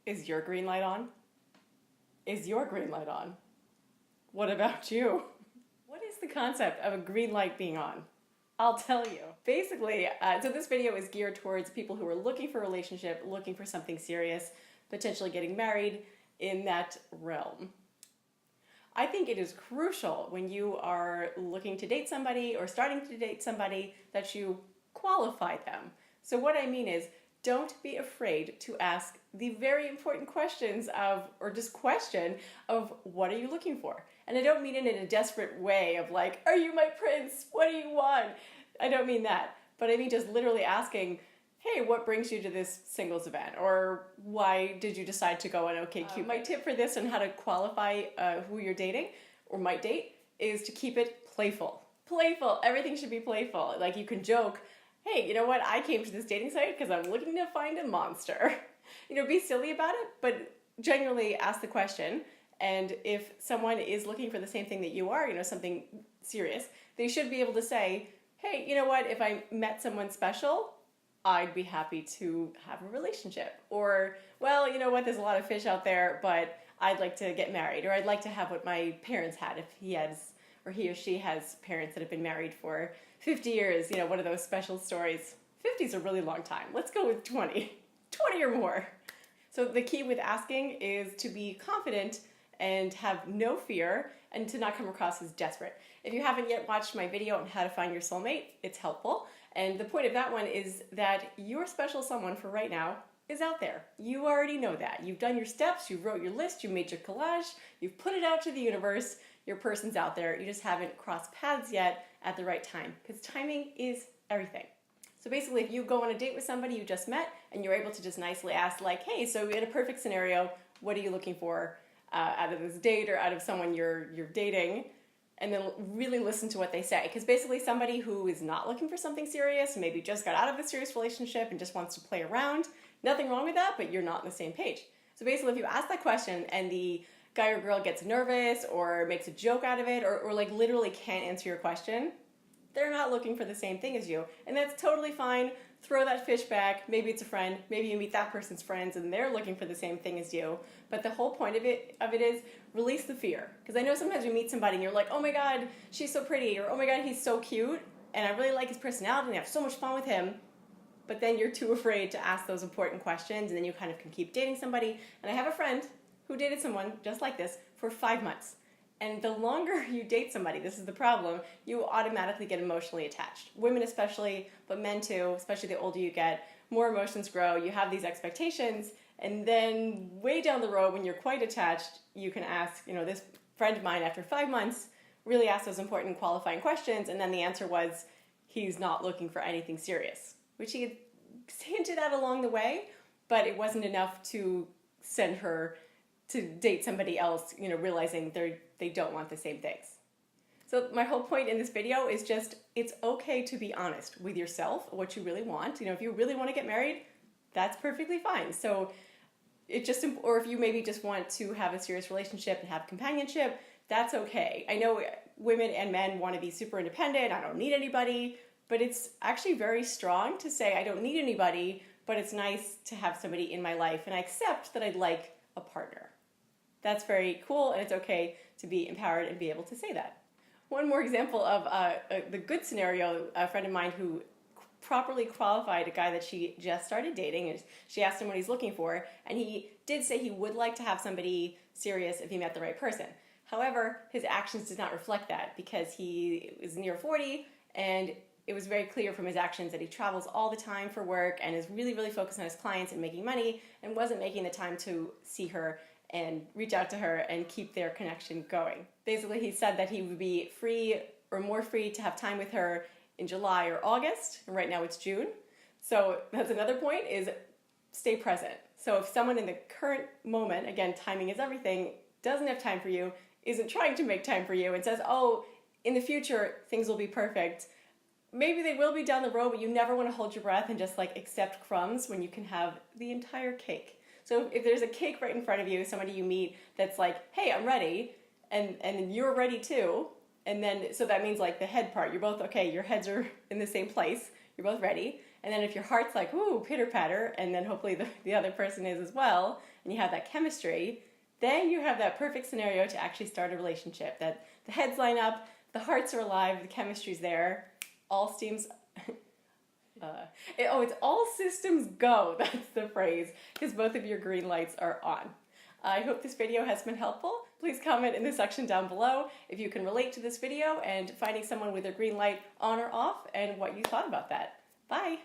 Is your green light on? Is your green light on? What about you? What is the concept of a green light being on? I'll tell you. Basically, so this video is geared towards people who are looking for a relationship, looking for something serious, potentially getting married in that realm. I think it is crucial when you are looking to date somebody or starting to date somebody that you qualify them. So what I mean is, don't be afraid to ask the very important questions or just question of what are you looking for? And I don't mean it in a desperate way of like, are you my prince? What do you want? I don't mean that. But I mean just literally asking, hey, what brings you to this singles event? Or why did you decide to go on OkCupid? My tip for this and how to qualify who you're dating or might date is to keep it playful. Playful. Everything should be playful. Like you can joke, hey, you know what? I came to this dating site because I'm looking to find a monster. Be silly about it, but genuinely ask the question. And if someone is looking for the same thing that you are, something serious, they should be able to say, hey, you know what? If I met someone special, I'd be happy to have a relationship. Or, well, you know what? There's a lot of fish out there, but I'd like to get married. Or I'd like to have what my parents had if he or she has parents that have been married for 50 years, one of those special stories. 50 is a really long time. Let's go with 20 or more. So the key with asking is to be confident and have no fear and to not come across as desperate. If you haven't yet watched my video on how to find your soulmate, it's helpful. And the point of that one is that your special someone for right now is out there. You already know that. You've done your steps, you wrote your list, you made your collage, you've put it out to the universe. Your person's out there. You just haven't crossed paths yet at the right time, because timing is everything. So basically, if you go on a date with somebody you just met and you're able to just nicely ask like, hey, so in a perfect scenario, what are you looking for out of this date or out of someone you're dating? And then really listen to what they say. Because basically somebody who is not looking for something serious, maybe just got out of a serious relationship and just wants to play around, nothing wrong with that, but you're not on the same page. So basically if you ask that question and the guy or girl gets nervous or makes a joke out of it or like literally can't answer your question, they're not looking for the same thing as you. And that's totally fine. Throw that fish back. Maybe it's a friend. Maybe you meet that person's friends and they're looking for the same thing as you. But the whole point of it is release the fear. Because I know sometimes you meet somebody and you're like, oh my God, she's so pretty, or oh my God, he's so cute, and I really like his personality and I have so much fun with him. But then you're too afraid to ask those important questions, and then you kind of can keep dating somebody. And I have a friend who dated someone just like this for 5 months. And the longer you date somebody, this is the problem, you automatically get emotionally attached. Women especially, but men too, especially the older you get, more emotions grow, you have these expectations, and then way down the road when you're quite attached, you can ask, this friend of mine after 5 months really asked those important qualifying questions, and then the answer was he's not looking for anything serious, which he had hinted at along the way, but it wasn't enough to send her to date somebody else, realizing they don't want the same things. So my whole point in this video is just, it's okay to be honest with yourself, what you really want. If you really want to get married, that's perfectly fine. So or if you maybe just want to have a serious relationship and have companionship, that's okay. I know women and men want to be super independent, I don't need anybody, but it's actually very strong to say I don't need anybody, but it's nice to have somebody in my life and I accept that I'd like a partner. That's very cool, and it's okay to be empowered and be able to say that. One more example of the good scenario, a friend of mine who properly qualified a guy that she just started dating, and she asked him what he's looking for, and he did say he would like to have somebody serious if he met the right person. However, his actions did not reflect that because he is near 40, and it was very clear from his actions that he travels all the time for work and is really, really focused on his clients and making money and wasn't making the time to see her and reach out to her and keep their connection going. Basically, he said that he would be free or more free to have time with her in July or August, and right now it's June. So that's another point, is stay present. So if someone in the current moment, again, timing is everything, doesn't have time for you, isn't trying to make time for you, and says, oh, in the future, things will be perfect, maybe they will be down the road, but you never want to hold your breath and just like accept crumbs when you can have the entire cake. So if there's a cake right in front of you, somebody you meet that's like, hey, I'm ready, and you're ready too, and then, so that means like the head part, you're both, okay, your heads are in the same place, you're both ready, And then if your heart's like, ooh, pitter patter, and then hopefully the other person is as well, and you have that chemistry, then you have that perfect scenario to actually start a relationship. That the heads line up, the hearts are alive, the chemistry's there, all steams... it's all systems go, that's the phrase, because both of your green lights are on. I hope this video has been helpful. Please comment in the section down below if you can relate to this video and finding someone with their green light on or off and what you thought about that. Bye!